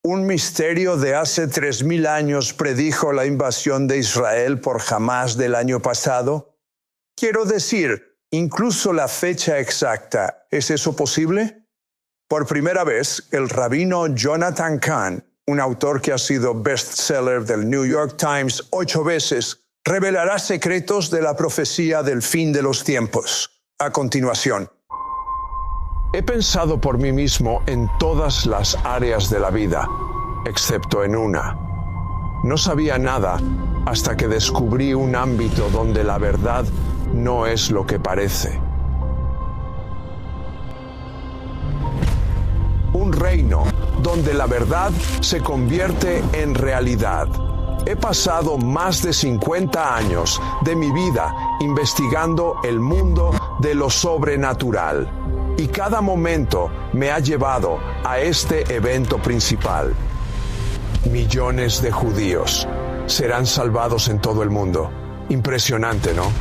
Un misterio de hace 3000 años predijo la invasión de Israel por Hamás del año pasado. Quiero decir, incluso la fecha exacta, ¿es eso posible? Por primera vez, el rabino Jonathan Cahn, un autor que ha sido bestseller del New York Times 8 veces, revelará secretos de la profecía del fin de los tiempos. A continuación. He pensado por mí mismo en todas las áreas de la vida, excepto en una. No sabía nada hasta que descubrí un ámbito donde la verdad no es lo que parece. Un reino donde la verdad se convierte en realidad. He pasado más de 50 años de mi vida investigando el mundo de lo sobrenatural. Y cada momento me ha llevado a este evento principal. Millones de judíos serán salvados en todo el mundo. Impresionante, ¿no?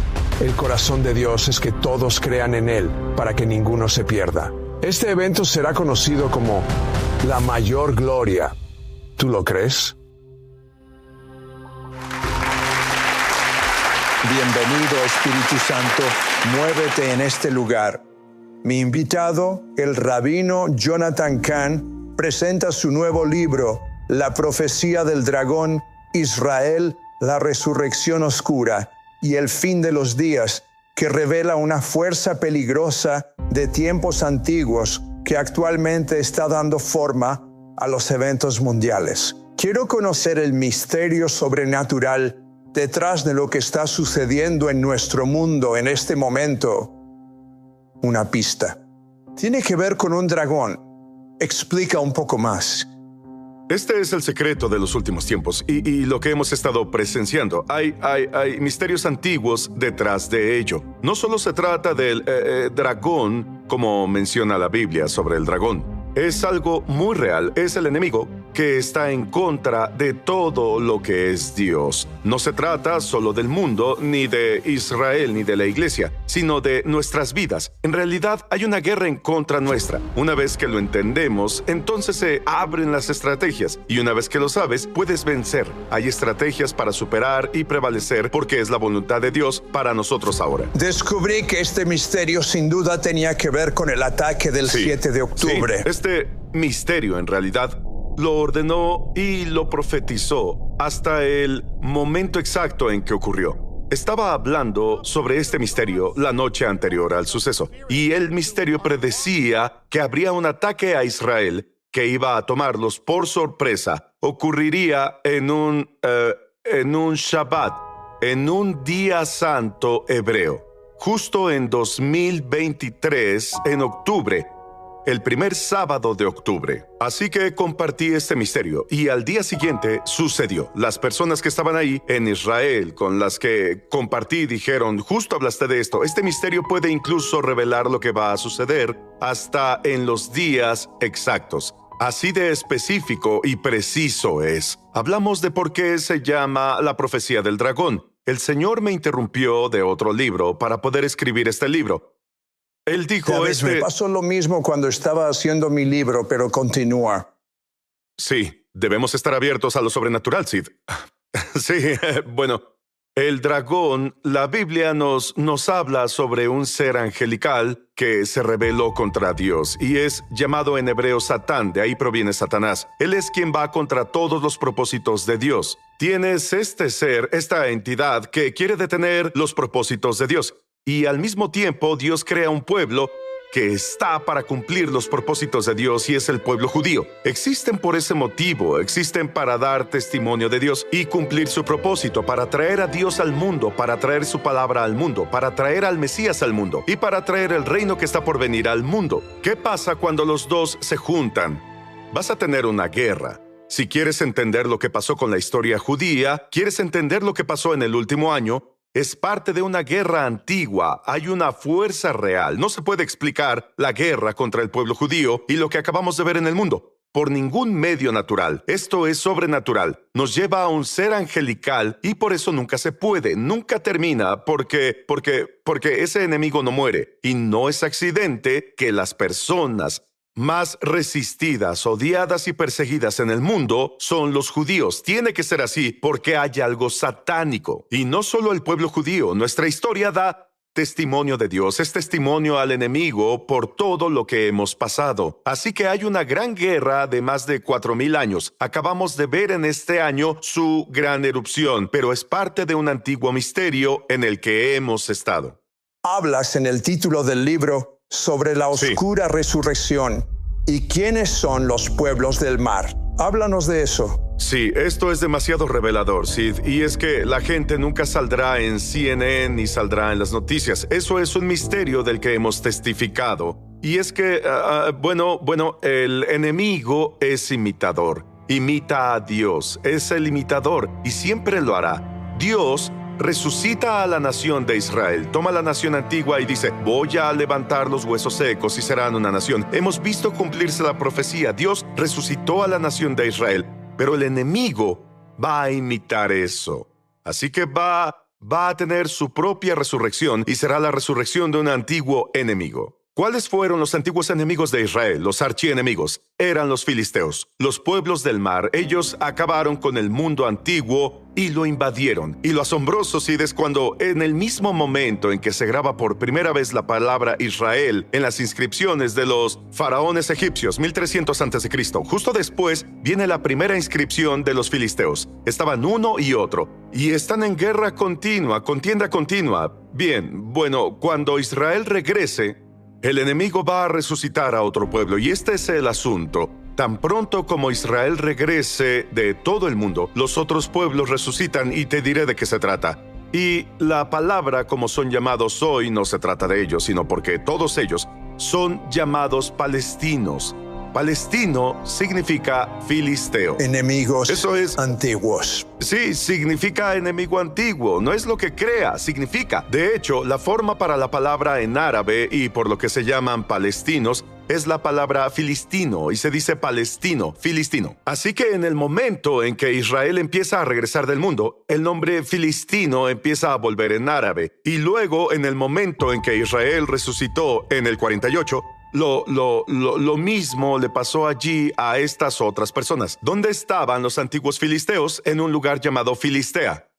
El corazón de Dios es que todos crean en Él para que ninguno se pierda. Este evento será conocido como la mayor gloria. ¿Tú lo crees? Bienvenido, Espíritu Santo. Muévete en este lugar. Mi invitado, el rabino Jonathan Cahn, presenta su nuevo libro, La profecía del dragón, Israel, la resurrección oscura y el fin de los días, que revela una fuerza peligrosa de tiempos antiguos que actualmente está dando forma a los eventos mundiales. Quiero conocer el misterio sobrenatural detrás de lo que está sucediendo en nuestro mundo en este momento. Una pista. Tiene que ver con un dragón. Explica un poco más. Este es el secreto de los últimos tiempos y lo que hemos estado presenciando. Hay misterios antiguos detrás de ello. No solo se trata del dragón, como menciona la Biblia sobre el dragón. Es algo muy real. Es el enemigo que está en contra de todo lo que es Dios. No se trata solo del mundo, ni de Israel, ni de la iglesia, sino de nuestras vidas. En realidad, hay una guerra en contra nuestra. Una vez que lo entendemos, entonces se abren las estrategias. Y una vez que lo sabes, puedes vencer. Hay estrategias para superar y prevalecer porque es la voluntad de Dios para nosotros ahora. Descubrí que este misterio sin duda tenía que ver con el ataque del 7 de octubre. Sí, este misterio en realidad lo ordenó y lo profetizó hasta el momento exacto en que ocurrió. Estaba hablando sobre este misterio la noche anterior al suceso, y el misterio predecía que habría un ataque a Israel que iba a tomarlos por sorpresa. Ocurriría en un Shabbat, en un día santo hebreo, justo en 2023, en octubre, el primer sábado de octubre. Así que compartí este misterio y al día siguiente sucedió. Las personas que estaban ahí en Israel con las que compartí dijeron, justo hablaste de esto, este misterio puede incluso revelar lo que va a suceder hasta en los días exactos. Así de específico y preciso es. Hablamos de por qué se llama la profecía del dragón. El Señor me interrumpió de otro libro para poder escribir este libro. Él dijo, me pasó lo mismo cuando estaba haciendo mi libro, pero continúa. Sí, debemos estar abiertos a lo sobrenatural, Sid. Sí, bueno, el dragón, la Biblia nos habla sobre un ser angelical que se rebeló contra Dios y es llamado en hebreo Satán, de ahí proviene Satanás. Él es quien va contra todos los propósitos de Dios. Tienes este ser, esta entidad que quiere detener los propósitos de Dios. Y al mismo tiempo, Dios crea un pueblo que está para cumplir los propósitos de Dios y es el pueblo judío. Existen por ese motivo, existen para dar testimonio de Dios y cumplir su propósito, para traer a Dios al mundo, para traer su palabra al mundo, para traer al Mesías al mundo y para traer el reino que está por venir al mundo. ¿Qué pasa cuando los dos se juntan? Vas a tener una guerra. Si quieres entender lo que pasó con la historia judía, quieres entender lo que pasó en el último año, es parte de una guerra antigua. Hay una fuerza real. No se puede explicar la guerra contra el pueblo judío y lo que acabamos de ver en el mundo por ningún medio natural. Esto es sobrenatural. Nos lleva a un ser angelical y por eso nunca se puede, nunca termina, porque ese enemigo no muere. Y no es accidente que las personas más resistidas, odiadas y perseguidas en el mundo son los judíos. Tiene que ser así porque hay algo satánico. Y no solo el pueblo judío. Nuestra historia da testimonio de Dios, es testimonio al enemigo por todo lo que hemos pasado. Así que hay una gran guerra de más de 4,000 años. Acabamos de ver en este año su gran erupción, pero es parte de un antiguo misterio en el que hemos estado. Hablas en el título del libro sobre la oscura resurrección y quiénes son los pueblos del mar. Háblanos de eso. Sí, esto es demasiado revelador, Sid, y es que la gente nunca saldrá en CNN ni saldrá en las noticias. Eso es un misterio del que hemos testificado. Y es que, el enemigo es imitador. Imita a Dios, es el imitador y siempre lo hará. Dios resucita a la nación de Israel, toma la nación antigua y dice, voy a levantar los huesos secos y serán una nación. Hemos visto cumplirse la profecía. Dios resucitó a la nación de Israel. Pero el enemigo va a imitar eso. Así que va a tener su propia resurrección y será la resurrección de un antiguo enemigo. ¿Cuáles fueron los antiguos enemigos de Israel, los archienemigos? Eran los filisteos, los pueblos del mar. Ellos acabaron con el mundo antiguo y lo invadieron. Y lo asombroso, Sid, es cuando en el mismo momento en que se graba por primera vez la palabra Israel en las inscripciones de los faraones egipcios, 1300 a.C., justo después viene la primera inscripción de los filisteos. Estaban uno y otro, y están en guerra continua, contienda continua. Bien, bueno, cuando Israel regrese, el enemigo va a resucitar a otro pueblo, y este es el asunto. Tan pronto como Israel regrese de todo el mundo, los otros pueblos resucitan y te diré de qué se trata. Y la palabra como son llamados hoy no se trata de ellos, sino porque todos ellos son llamados palestinos. Palestino significa filisteo. Enemigos Eso es antiguos. Sí, significa enemigo antiguo. No es lo que crea, significa. De hecho, la forma para la palabra en árabe y por lo que se llaman palestinos es la palabra filistino y se dice palestino, filistino. Así que en el momento en que Israel empieza a regresar del mundo, el nombre filistino empieza a volver en árabe. Y luego, en el momento en que Israel resucitó en el 48, lo mismo le pasó allí a estas otras personas. ¿Dónde estaban los antiguos filisteos? En un lugar llamado Filistea.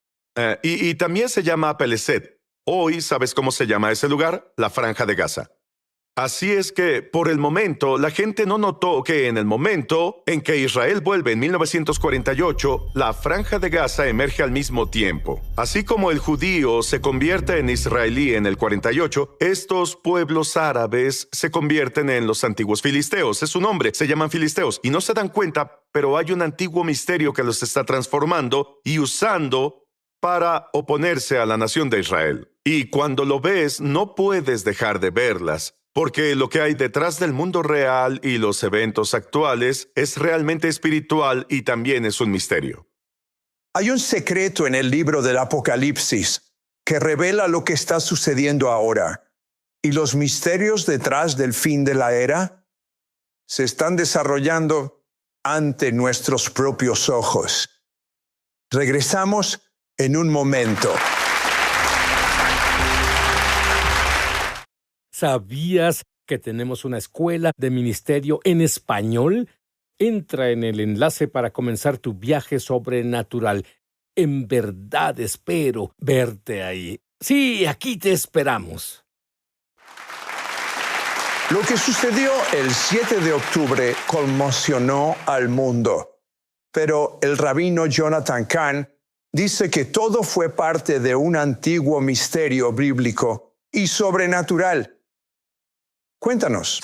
Y también se llama Peleset. Hoy, ¿sabes cómo se llama ese lugar? La Franja de Gaza. Así es que, por el momento, la gente no notó que en el momento en que Israel vuelve en 1948, la Franja de Gaza emerge al mismo tiempo. Así como el judío se convierte en israelí en el 48, estos pueblos árabes se convierten en los antiguos filisteos. Es su nombre, se llaman filisteos. Y no se dan cuenta, pero hay un antiguo misterio que los está transformando y usando para oponerse a la nación de Israel. Y cuando lo ves, no puedes dejar de verlas. Porque lo que hay detrás del mundo real y los eventos actuales es realmente espiritual y también es un misterio. Hay un secreto en el libro del Apocalipsis que revela lo que está sucediendo ahora. Y los misterios detrás del fin de la era se están desarrollando ante nuestros propios ojos. Regresamos en un momento. ¿Sabías que tenemos una escuela de ministerio en español? Entra en el enlace para comenzar tu viaje sobrenatural. En verdad espero verte ahí. Sí, aquí te esperamos. Lo que sucedió el 7 de octubre conmocionó al mundo. Pero el rabino Jonathan Cahn dice que todo fue parte de un antiguo misterio bíblico y sobrenatural. Cuéntanos.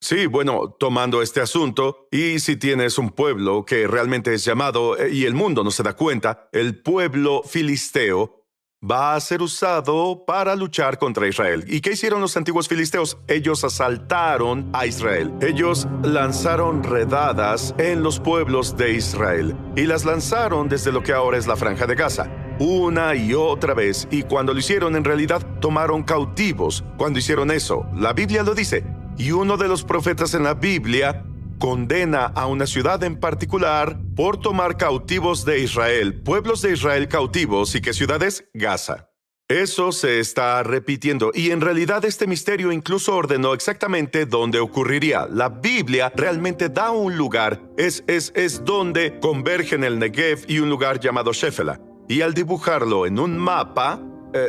Sí, bueno, tomando este asunto, y si tienes un pueblo que realmente es llamado, y el mundo no se da cuenta, el pueblo filisteo va a ser usado para luchar contra Israel. ¿Y qué hicieron los antiguos filisteos? Ellos asaltaron a Israel. Ellos lanzaron redadas en los pueblos de Israel, y las lanzaron desde lo que ahora es la Franja de Gaza. Una y otra vez, y cuando lo hicieron en realidad tomaron cautivos. Cuando hicieron eso, la Biblia lo dice, y uno de los profetas en la Biblia condena a una ciudad en particular por tomar cautivos de Israel, pueblos de Israel cautivos. ¿Y qué ciudad es? Gaza. Eso se está repitiendo y en realidad este misterio incluso ordenó exactamente dónde ocurriría. La Biblia realmente da un lugar, es donde convergen el Negev y un lugar llamado Shefela. Y al dibujarlo en un mapa,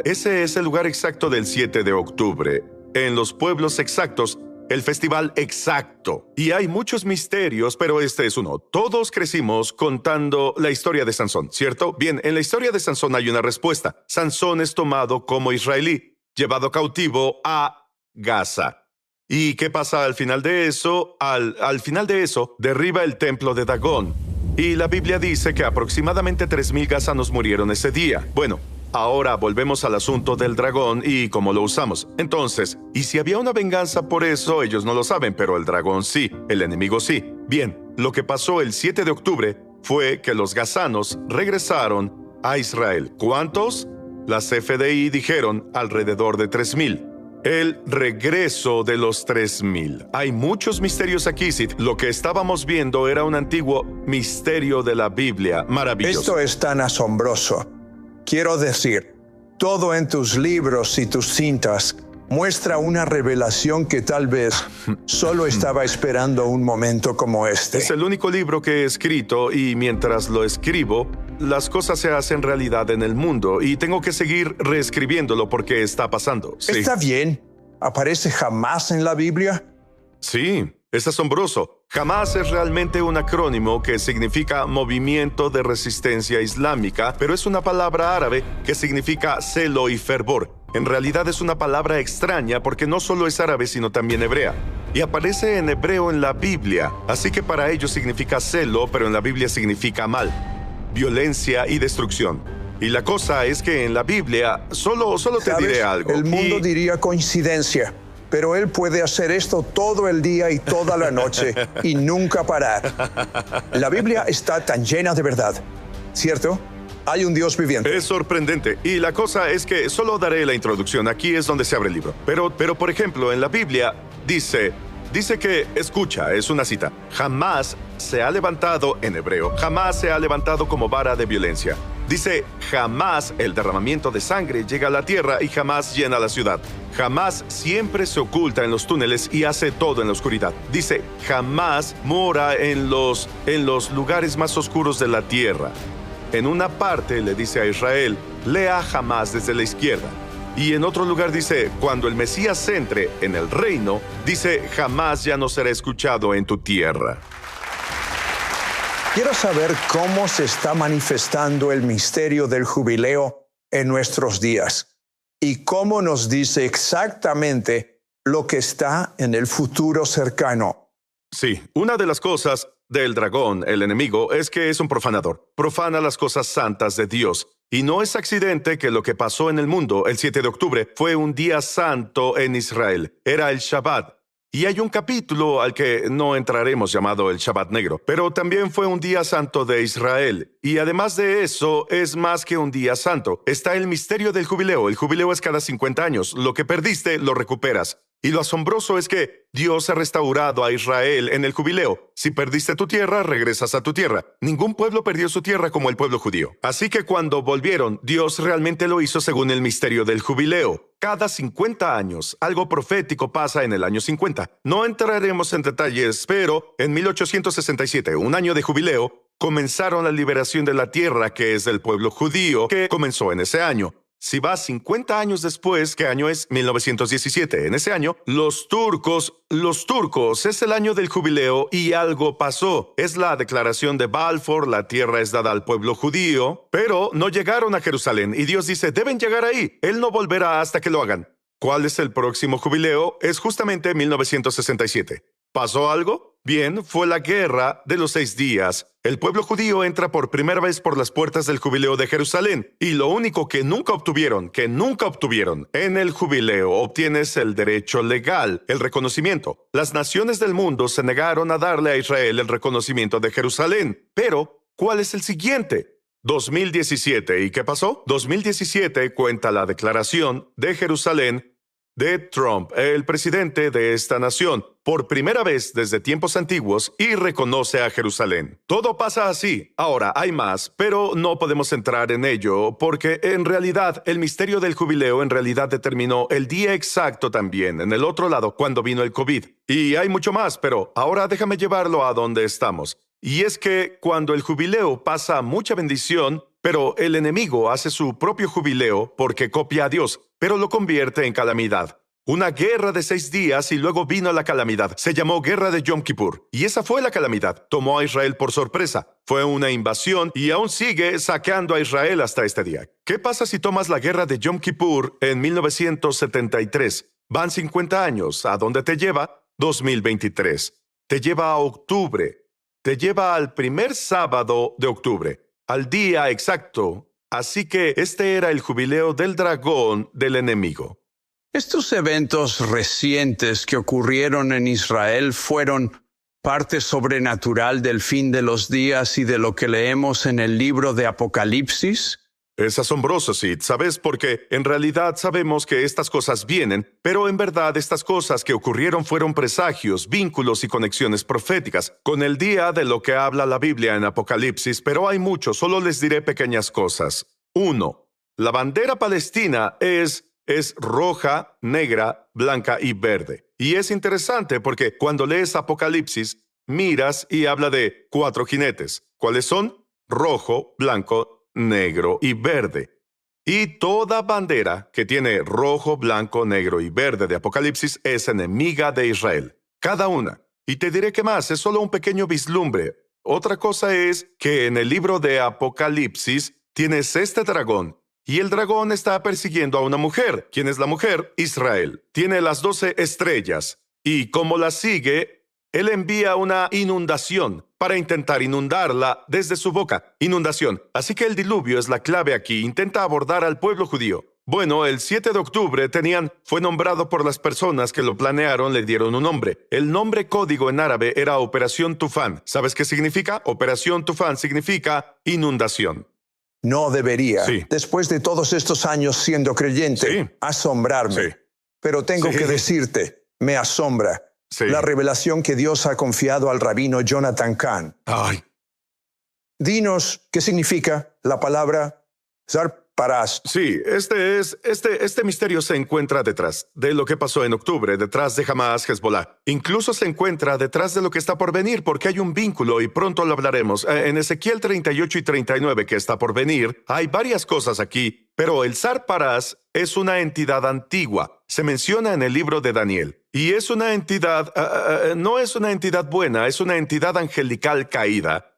ese es el lugar exacto del 7 de octubre. En los pueblos exactos, el festival exacto. Y hay muchos misterios, pero este es uno. Todos crecimos contando la historia de Sansón, ¿cierto? Bien, en la historia de Sansón hay una respuesta. Sansón es tomado como israelí, llevado cautivo a Gaza. ¿Y qué pasa al final de eso? Al final de eso, derriba el templo de Dagón. Y la Biblia dice que aproximadamente 3,000 gazanos murieron ese día. Bueno, ahora volvemos al asunto del dragón y cómo lo usamos. Entonces, ¿y si había una venganza por eso? Ellos no lo saben, pero el dragón sí, el enemigo sí. Bien, lo que pasó el 7 de octubre fue que los gazanos regresaron a Israel. ¿Cuántos? Las FDI dijeron alrededor de 3,000. El regreso de los 3,000. Hay muchos misterios aquí, Sid. Lo que estábamos viendo era un antiguo misterio de la Biblia. Maravilloso. Esto es tan asombroso. Quiero decir, todo en tus libros y tus cintas muestra una revelación que tal vez solo estaba esperando un momento como este. Es el único libro que he escrito y mientras lo escribo, las cosas se hacen realidad en el mundo y tengo que seguir reescribiéndolo porque está pasando. Sí. Está bien. ¿Aparece jamás en la Biblia? Sí, es asombroso. Jamás es realmente un acrónimo que significa Movimiento de Resistencia Islámica, pero es una palabra árabe que significa celo y fervor. En realidad es una palabra extraña porque no solo es árabe sino también hebrea. Y aparece en hebreo en la Biblia, así que para ellos significa celo, pero en la Biblia significa mal, violencia y destrucción. Y la cosa es que en la Biblia, solo te diré algo. El mundo diría coincidencia, pero él puede hacer esto todo el día y toda la noche y nunca parar. La Biblia está tan llena de verdad, ¿cierto? Hay un Dios viviente. Es sorprendente. Y la cosa es que solo daré la introducción. Aquí es donde se abre el libro. Pero por ejemplo, en la Biblia dice que, escucha, es una cita, jamás se ha levantado, en hebreo, jamás se ha levantado como vara de violencia. Dice, jamás el derramamiento de sangre llega a la tierra y jamás llena la ciudad. Jamás siempre se oculta en los túneles y hace todo en la oscuridad. Dice, jamás mora en los lugares más oscuros de la tierra. En una parte le dice a Israel, lea jamás desde la izquierda. Y en otro lugar dice, cuando el Mesías entre en el reino, dice, jamás ya no será escuchado en tu tierra. Quiero saber cómo se está manifestando el misterio del jubileo en nuestros días y cómo nos dice exactamente lo que está en el futuro cercano. Sí, una de las cosas del dragón, el enemigo, es que es un profanador. Profana las cosas santas de Dios. Y no es accidente que lo que pasó en el mundo el 7 de octubre fue un día santo en Israel. Era el Shabbat. Y hay un capítulo al que no entraremos llamado el Shabbat Negro, pero también fue un día santo de Israel. Y además de eso, es más que un día santo. Está el misterio del jubileo. El jubileo es cada 50 años. Lo que perdiste, lo recuperas. Y lo asombroso es que Dios ha restaurado a Israel en el jubileo. Si perdiste tu tierra, regresas a tu tierra. Ningún pueblo perdió su tierra como el pueblo judío. Así que cuando volvieron, Dios realmente lo hizo según el misterio del jubileo. Cada 50 años, algo profético pasa en el año 50. No entraremos en detalles, pero en 1867, un año de jubileo, comenzaron la liberación de la tierra que es del pueblo judío, que comenzó en ese año. Si vas 50 años después, ¿qué año es? 1917. En ese año, los turcos, es el año del jubileo y algo pasó. Es la declaración de Balfour, la tierra es dada al pueblo judío, pero no llegaron a Jerusalén y Dios dice, deben llegar ahí. Él no volverá hasta que lo hagan. ¿Cuál es el próximo jubileo? Es justamente 1967. ¿Pasó algo? Bien, fue la guerra de los 6 días. El pueblo judío entra por primera vez por las puertas del jubileo de Jerusalén. Y lo único que nunca obtuvieron en el jubileo obtienes el derecho legal, el reconocimiento. Las naciones del mundo se negaron a darle a Israel el reconocimiento de Jerusalén. Pero, ¿cuál es el siguiente? 2017. ¿Y qué pasó? 2017 cuenta la declaración de Jerusalén de Trump, el presidente de esta nación, por primera vez desde tiempos antiguos y reconoce a Jerusalén. Todo pasa así. Ahora, hay más, pero no podemos entrar en ello porque en realidad el misterio del jubileo en realidad determinó el día exacto también, en el otro lado, cuando vino el COVID. Y hay mucho más, pero ahora déjame llevarlo a donde estamos. Y es que cuando el jubileo pasa mucha bendición, pero el enemigo hace su propio jubileo porque copia a Dios, pero lo convierte en calamidad. Una guerra de 6 días y luego vino la calamidad. Se llamó Guerra de Yom Kippur. Y esa fue la calamidad. Tomó a Israel por sorpresa. Fue una invasión y aún sigue saqueando a Israel hasta este día. ¿Qué pasa si tomas la Guerra de Yom Kippur en 1973? Van 50 años. ¿A dónde te lleva? 2023. Te lleva a octubre. Te lleva al primer sábado de octubre, al día exacto. Así que este era el jubileo del dragón del enemigo. Estos eventos recientes que ocurrieron en Israel fueron parte sobrenatural del fin de los días y de lo que leemos en el libro de Apocalipsis. Es asombroso, Sid, ¿sabes? Porque en realidad sabemos que estas cosas vienen, pero en verdad estas cosas que ocurrieron fueron presagios, vínculos y conexiones proféticas con el día de lo que habla la Biblia en Apocalipsis, pero hay mucho, solo les diré pequeñas cosas. 1. La bandera palestina es roja, negra, blanca y verde. Y es interesante porque cuando lees Apocalipsis, miras y habla de 4 jinetes. ¿Cuáles son? Rojo, blanco, negro y verde. Y toda bandera que tiene rojo, blanco, negro y verde de Apocalipsis es enemiga de Israel. Cada una. Y te diré que más, es solo un pequeño vislumbre. Otra cosa es que en el libro de Apocalipsis tienes este dragón. Y el dragón está persiguiendo a una mujer. ¿Quién es la mujer? Israel. Tiene las 12 estrellas. Y como la sigue, él envía una inundación para intentar inundarla desde su boca. Inundación. Así que el diluvio es la clave aquí. Intenta abordar al pueblo judío. Bueno, el 7 de octubre fue nombrado por las personas que lo planearon, le dieron un nombre. El nombre código en árabe era Operación Tufán. ¿Sabes qué significa? Operación Tufán significa inundación. No debería, Sí. después de todos estos años siendo creyente, Sí. asombrarme. Sí. Pero tengo Sí. que decirte, me asombra Sí. la revelación que Dios ha confiado al rabino Jonathan Cahn. Ay, Dinos qué significa la palabra Zarparaz. sí, este misterio se encuentra detrás de lo que pasó en octubre, detrás de Hamas, Hezbollah. Incluso se encuentra detrás de lo que está por venir, porque hay un vínculo y pronto lo hablaremos. En Ezequiel 38 y 39, que está por venir, hay varias cosas aquí, pero el Zarparaz es una entidad antigua. Se menciona en el libro de Daniel. Y es una entidad, no es una entidad buena, es una entidad angelical caída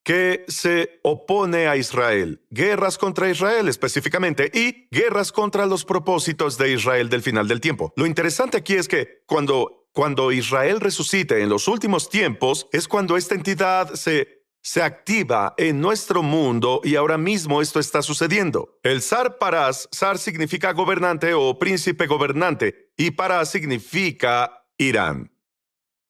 que se opone a Israel. Guerras contra Israel específicamente y guerras contra los propósitos de Israel del final del tiempo. Lo interesante aquí es que cuando Israel resucite en los últimos tiempos es cuando esta entidad se activa en nuestro mundo y ahora mismo esto está sucediendo. El Zar Paraz, Zar significa gobernante o príncipe gobernante y Paraz significa Irán.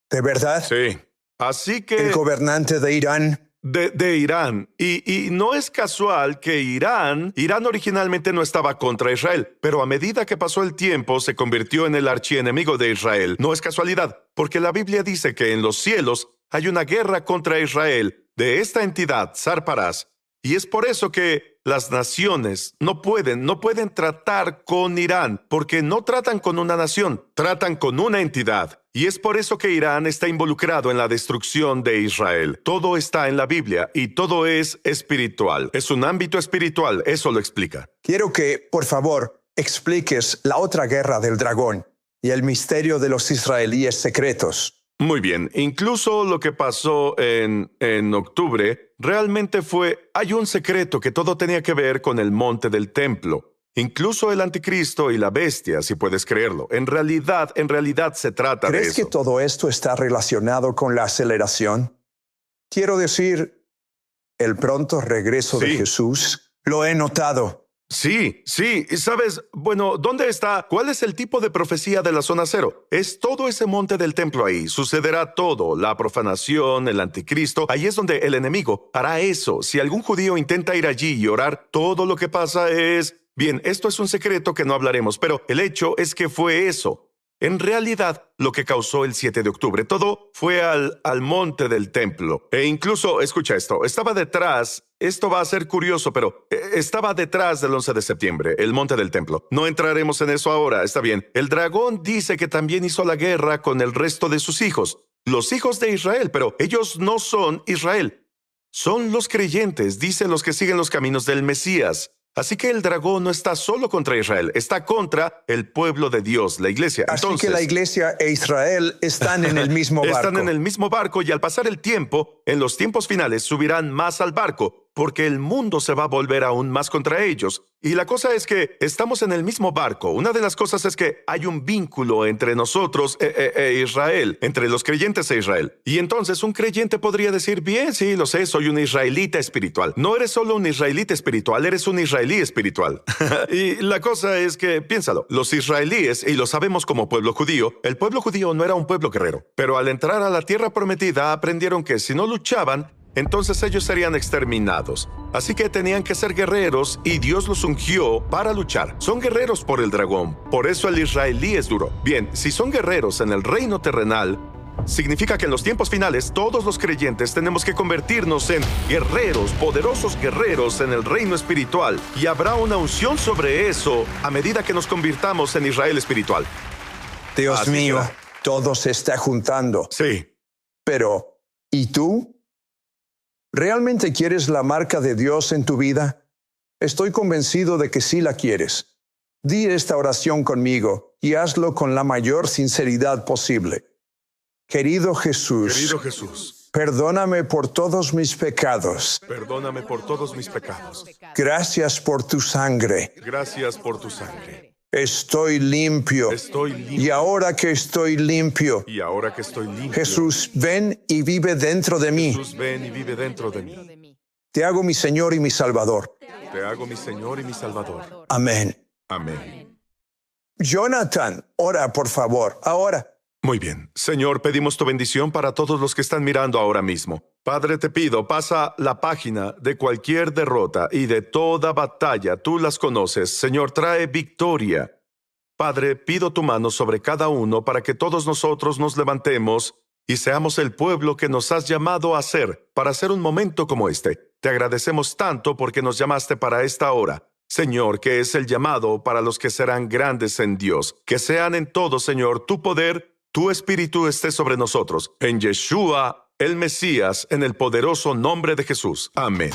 ¿De verdad? Sí. Así que El gobernante de Irán. de Irán. Y no es casual que Irán originalmente no estaba contra Israel, pero a medida que pasó el tiempo se convirtió en el archienemigo de Israel. No es casualidad, porque la Biblia dice que en los cielos hay una guerra contra Israel de esta entidad, Zar Paraz. Y es por eso que las naciones no pueden tratar con Irán, porque no tratan con una nación, tratan con una entidad. Y es por eso que Irán está involucrado en la destrucción de Israel. Todo está en la Biblia y todo es espiritual. Es un ámbito espiritual, eso lo explica. Quiero que, por favor, expliques la otra guerra del dragón y el misterio de los israelíes secretos. Muy bien, incluso lo que pasó en octubre realmente hay un secreto que todo tenía que ver con el monte del templo. Incluso el anticristo y la bestia, si puedes creerlo. En realidad se trata de eso. ¿Crees que todo esto está relacionado con la aceleración? Quiero decir, el pronto regreso de Sí. Jesús. Lo he notado. Sí, y sabes, bueno, ¿dónde está? ¿Cuál es el tipo de profecía de la zona cero? Es todo ese monte del templo ahí. Sucederá todo, la profanación, el anticristo. Ahí es donde el enemigo hará eso. Si algún judío intenta ir allí y orar, todo lo que pasa es bien, esto es un secreto que no hablaremos, pero el hecho es que fue eso. En realidad, lo que causó el 7 de octubre, todo fue al monte del templo. E incluso, escucha esto, estaba detrás, esto va a ser curioso, pero estaba detrás del 11 de septiembre, el monte del templo. No entraremos en eso ahora, está bien. El dragón dice que también hizo la guerra con el resto de sus hijos, los hijos de Israel, pero ellos no son Israel. Son los creyentes, dicen los que siguen los caminos del Mesías. Así que el dragón no está solo contra Israel, está contra el pueblo de Dios, la iglesia. Así Entonces, que la iglesia e Israel están en el mismo barco. están en el mismo barco y al pasar el tiempo, en los tiempos finales subirán más al barco, porque el mundo se va a volver aún más contra ellos. Y la cosa es que estamos en el mismo barco. Una de las cosas es que hay un vínculo entre nosotros e Israel, entre los creyentes e Israel. Y entonces un creyente podría decir, bien, sí, lo sé, soy un israelita espiritual. No eres solo un israelita espiritual, eres un israelí espiritual. Y la cosa es que, piénsalo, los israelíes, y lo sabemos como pueblo judío, el pueblo judío no era un pueblo guerrero. Pero al entrar a la tierra prometida aprendieron que si no luchaban, entonces ellos serían exterminados. Así que tenían que ser guerreros y Dios los ungió para luchar. Son guerreros por el dragón. Por eso el israelí es duro. Bien, si son guerreros en el reino terrenal, significa que en los tiempos finales todos los creyentes tenemos que convertirnos en guerreros, poderosos guerreros en el reino espiritual. Y habrá una unción sobre eso a medida que nos convirtamos en Israel espiritual. Dios Así mío, será. todo se está juntando. Sí. Pero, ¿y tú? ¿Realmente quieres la marca de Dios en tu vida? Estoy convencido de que sí la quieres. Di esta oración conmigo y hazlo con la mayor sinceridad posible. Querido Jesús, perdóname por todos mis pecados. Perdóname por todos mis pecados. Gracias por tu sangre. Gracias por tu sangre. Estoy limpio. Estoy limpio. Y ahora que estoy limpio, Y ahora que estoy limpio, Jesús, ven y vive dentro de mí. Jesús, ven y vive dentro de mí. Te hago mi Señor y mi Salvador. Te hago mi Señor y mi Salvador. Amén. Amén. Jonathan, ora por favor, ahora. Muy bien. Señor, pedimos tu bendición para todos los que están mirando ahora mismo. Padre, te pido, pasa la página de cualquier derrota y de toda batalla. Tú las conoces. Señor, trae victoria. Padre, pido tu mano sobre cada uno para que todos nosotros nos levantemos y seamos el pueblo que nos has llamado a ser para hacer un momento como este. Te agradecemos tanto porque nos llamaste para esta hora. Señor, que es el llamado para los que serán grandes en Dios. Que sean en todo, Señor, tu poder, tu espíritu esté sobre nosotros. En Yeshua, el Mesías, en el poderoso nombre de Jesús. Amén.